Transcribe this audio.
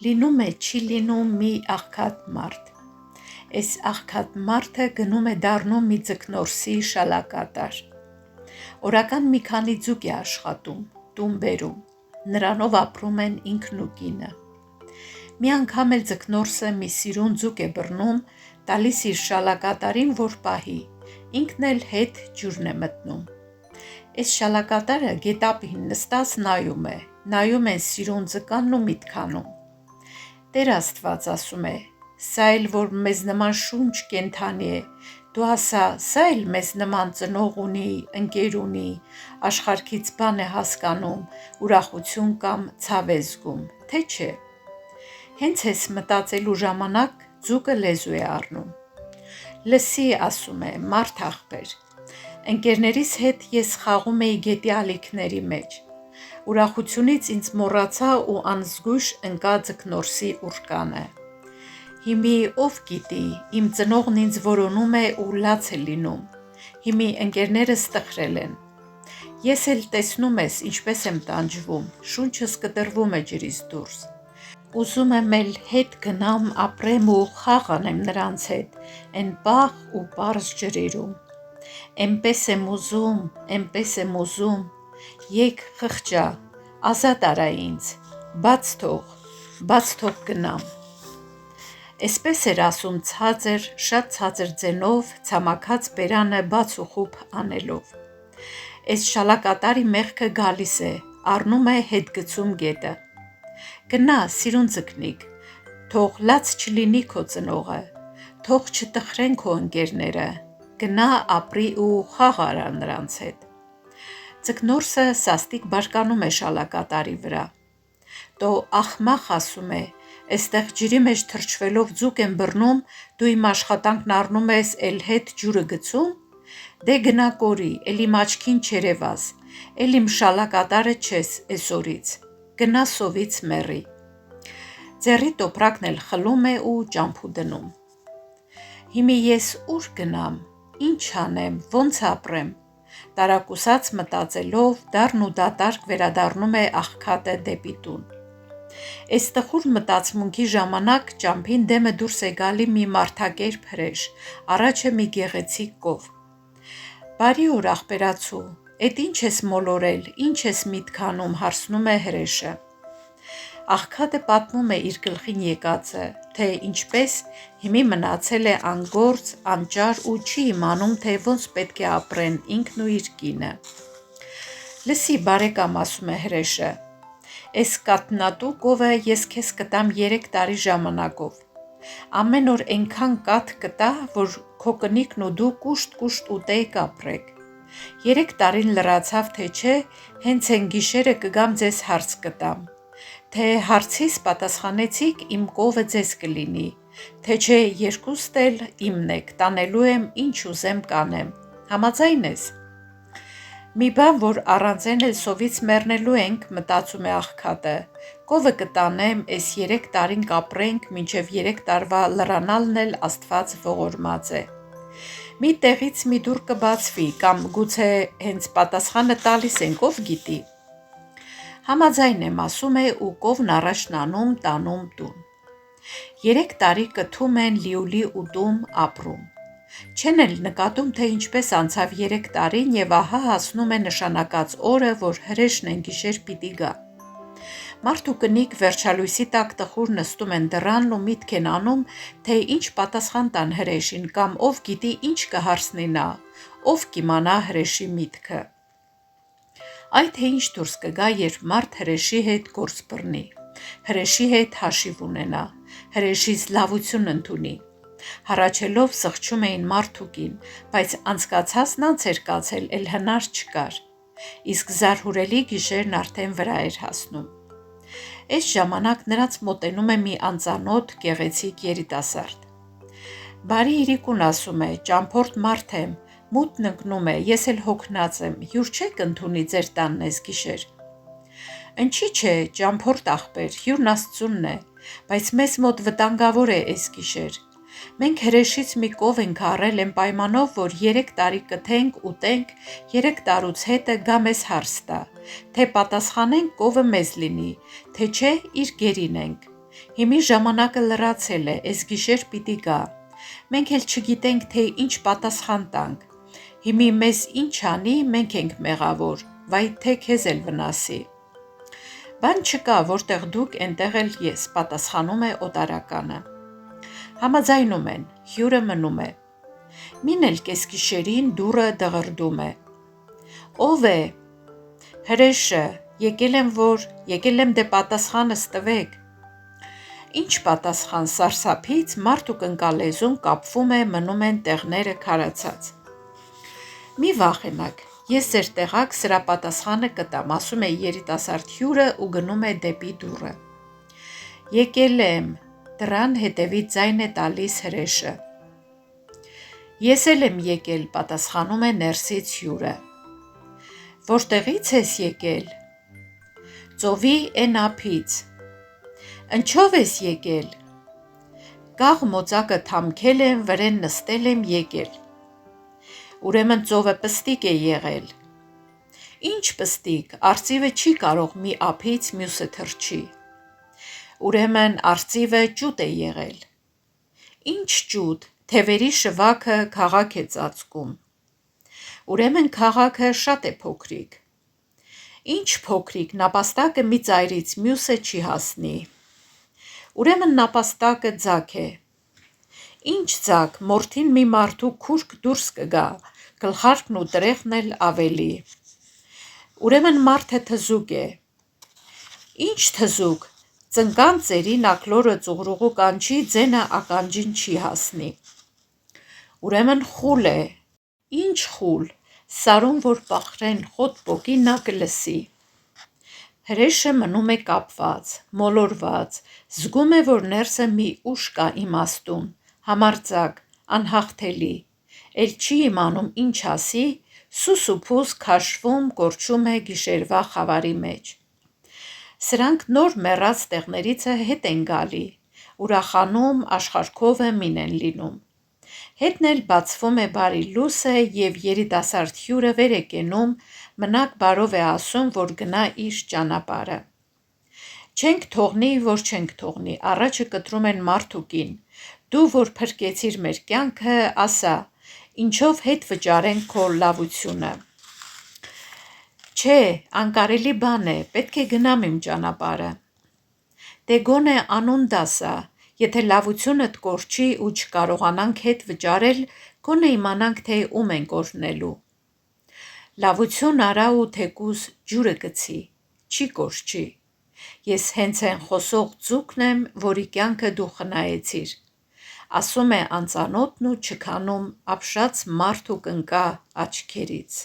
Լինում է չի լինում մի աղքատ մարդ։ Այս աղքատ մարդը գնում է դառնում մի ձկնորսի շալակատար։ Օրական մի քանի ձուկ է աշխատում, տուն բերում, նրանով ապրում են ինքն ու կինը։ Մի անգամ էլ ձկնորսը մի սիրուն ձուկ է բռնում, տալիս իր շալակատարին, որ պահի, ինքն էլ հետ ջուրն է մտնում։ Այս շալակատարը գետափին նստած նայում են սիրուն ձկանն ու միտքանում։ Տեր Աստված ասում է, սա էլ որ մեզ նման շունչ կենդանի է, դու ասա, սա էլ մեզ նման ծնող ունի, ընկեր ունի, աշխարհքից բան է հասկանում, ուրախություն կամ ցավ է զգում, թե չէ։ Հենց այս մտածելու ժամանակ ձուկը լեզու է առնում։ Լսի, ասում է, մարդ աղբեր, ընկերներիս հետ ես խաղում էի գետի ալիքների մեջ։ Ուրախությունից ինձ մոռացա ու անզգույշ ընկա ձկնորսի ուռկանը։ Հիմի ով գիտի, իմ ծնողն ինձ որոնում է ու լաց է լինում։ Հիմի ընկերներս տխրել են։ Ես էլ տեսնում ես ինչպես եմ տանջվում, շունչս կտրվում է ջրից դուրս։ Ուզում եմ էլ հետ գնամ ապրեմ ու խաղ անեմ նրանց հետ, են պաղ ու պարզ ջրերում։ Էնպես եմ ուզում, եկ խղճա, ազատ արա ինձ, բաց թող գնամ։ Այսպես էր ասում ցածր, շատ ցածր ձենով, ցամաքած բերանը բաց ու խուփ անելով։ Այս շալակատարի մեղքը գալիս է, առնում է հետ գցում գետը։ Գնա, սիրուն ձկնիկ, թող լաց չլինի քո ծնողը, թող չտխրեն քո ընկերները, գնա ապրի ու խաղ արա նրանց հետ։ Ձկնորսը սաստիկ բարկանում է շալակատարի վրա։ Տո ախմախ, ասում է, այստեղ ջրի մեջ թրջվելով ձուկ եմ բռնում, դու իմ աշխատանքն առնում ես, էլ հետ ջուրը գցում։ Դե գնա կորի, էլ իմ աչքին չերևաս, էլ իմ շալակատարը չես էսօրից, գնա սովից մեռի։ Ձեռի տոպրակն էլ խլում է ու ճամփու դնում։ Հիմի ես ուր գնամ, ինչ անեմ, ոնց ապրեմ։ Տարակուսած մտածելով դառն ու դատարկ վերադառնում է աղքատը դեպի տուն։ Այս տխուր մտածմունքի ժամանակ ճամփին դեմը դուրս է գալի մի մարդակերպ հրեշ, առաջը մի գեղեցիկ կով։ Բարի օր աղբերացու, էդ ինչ ես մոլորել, ինչ ես միտք անում, հարցնում է հրեշը։ Աղքատը պատմում է իր գլխին եկածը, թե ինչպես հիմի մնացել է անգործ, անճար ու չի իմանում, թե ոնց պետք է ապրեն ինքն ու իր կինը։ Լսի, բարեկամ, ասում է հրեշը, այս կաթնատու կովը ես քեզ կտամ 3 տարի ժամանակով։ Ամեն օր այնքան կաթ կտա, որ քո կնիկն ու դու կուշտ ուտեիք ապրեք։ 3 տարին լրացավ, թե չէ, հենց են գիշերը կգամ ձեզ հարց կտամ։ Թե հարցիս պատասխանեցիք, իմ կովը ձեզ կլինի, թե չէ երկուստ էլ իմն եք, տանելու եմ ինչ ուզեմ կանեմ։ Համաձայն ես։ Մի բան, որ առանց այն էլ սովից մեռնելու ենք, մտածում է աղքատը, կովը կտանեմ, այս 3 տարին կապրենք, մինչև 3 տարվա լրանալն էլ Աստված ողորմած է։ Մի տեղից մի դուռ կբացվի, կամ գուցե հենց պատասխանը տալիս ենք, ով գիտի։ Համաձայն եմ, ասում է ու կովն առաջն անում, տանում տուն։ 3 տարի կթում են լիուլի ուտում, ապրում։ Չեն էլ նկատում, թե ինչպես անցավ 3 տարին և ահա հասնում է նշանակած օրը, որ հրեշն են գիշեր պիտի գա։ Մարդ ու կնիկ վերջալույսի տակ տխուր նստում են դռանն ու միտք են անում, թե ինչ պատասխան տան հրեշին կամ ով գիտի ինչ կհարցնի նա, ով կիմանա հրեշի միտքը։ Այ թե ինչ դուրս կգա, երբ մարդ հրեշի հետ գործ բռնի, հրեշի հետ հաշիվ ունենա, հրեշից լավություն ընդունի։ Հառաչելով սղճում էին մարդ ու կին, բայց անցկացածն անց էր կացել, էլ հնար չկար։ Իսկ զարհուրելի գիշերն արդեն վրա էր հասնում։ Այս ժամանակ նրանց մոտենում է մի անծանոթ գեղեցիկ երիտասարդ։ Բարի իրիկուն, ասում է, ճամփորդ մարդ եմ, մութն ընկնում է, ես էլ հոգնած եմ, հյուր չեք ընդունի ձեր տանն այս գիշեր։ Ինչի՞ չէ, ճամփորդ աղբեր, հյուրն Աստծունն է, բայց մեզ մոտ վտանգավոր է այս գիշեր։ Մենք հրեշից մի կով ենք առել են պայմանով, որ 3 տարի կթենք, ուտենք, 3 տարուց հետը գա մեզ հարց տա, թե պատասխանենք կովը մեզ լինի, թե չէ իր գերին ենք։ Հիմի ժամանակը լրացել է, այս գիշեր պիտի գա։ Մենք էլ չգիտենք, թե ինչ պատասխան տանք։ Հիմի մեզ ինչ անի, մենք ենք մեղավոր, վայ թե քեզ էլ վնասի։ Բան չկա, որտեղ դուք, այնտեղ էլ ես, պատասխանում է օտարականը։ Համաձայնում են, հյուրը մնում է։ Մին էլ կեսգիշերին դուռը դղրդում է։ Ո՞վ է։ Հրեշը, եկել եմ դե պատասխանս տվեք։ Ինչ պատասխան, սարսափից մարդ ու կնկալեզուն կապվում է, մնում են տեղները քարացած։ Մի վախենակ, ես ձեր տեղակ սրա պատասխանը կտամ, ասում է երիտասարդ հյուրը ու գնում է դեպի դուռը։ Եկել եմ, դռան հետևից ձայն է տալիս հրեշը։ Ես էլ եմ եկել, պատասխանում է ներսից հյուրը։ Որտեղից ես եկել։ Ծովի էն ափից։ Ինչով ես եկել։ Կաղ մոծակը թամքել եմ, վրեն նստել եմ եկել։ Ուրեմն ծովը պստիկ է եղել։ Ինչ պստիկ, արծիվը չի կարող մի ափից մյուսը թռչի։ Ուրեմն արծիվը ճուտ է եղել։ Ինչ ճուտ, թևերի շվաքը քաղաք է ծածկում։ Ուրեմն քաղաքը շատ է փոքրիկ։ Ինչ փոքրիկ, նապաստակը մի ծայրից մյուսը չի հասնի։ Ուրեմն նապաստակը ձագ է։ Ինչ ձագ, մորթին մի մարդու քուրք դուրս կգա, գլխարկն ու տրեղն էլ ավելի։ Ուրեմն մարդը թզուկ է։ Ինչ թզուկ, ծնկան ծերին ակլորը ծուղրուղու կանչի, ձենը ականջին չի հասնի։ Ուրեմն խուլ է։ Ինչ խուլ, սարում որ պախրեն խոտ պոկի նա կլսի։ Հրեշը մնում է կապված, մոլորված, զգում է, որ ներսը մի ուժ կա իմաստուն, համարձակ, անհաղթելի, էլ չի իմանում ինչ ասի, սուս ու փուս քաշվում, կորչում է գիշերվա խավարի մեջ։ Սրանք նոր մեռած տեղներից հետ են գալի, ուրախանում, աշխարհքովը մին են լինում։ Հետն էլ բացվում է բարի լույսը և երիտասարդ հյուրը վեր է կենում, մնաք բարով է ասում, որ գնա իր ճանապարհը։ Չենք թողնի, որ չենք թողնի, առաջը կտրում են մարդ ու կին։ Դու, որ փրկեցիր մեր կյանքը, ասա, ինչով հետ վճարենք քո լավությունը։ Չէ, անկարելի բան է, պետք է գնամ իմ ճանապարհը։ Դե գոնե անուն դասա, եթե լավությունդ կորչի ու չկարողանանք հետ վճարել, գոնե իմանանք, թե ում ենք օրհնելու։ Լավություն արա ու թեկուզ ջուրը գցի, չի կորչի։ Ես հենց այն խոսող ձուկն եմ, որի կյանքը դու խնայեցիր, ասում է անծանոթն ու չքանում ապշած մարդ ու կնկա աչքերից։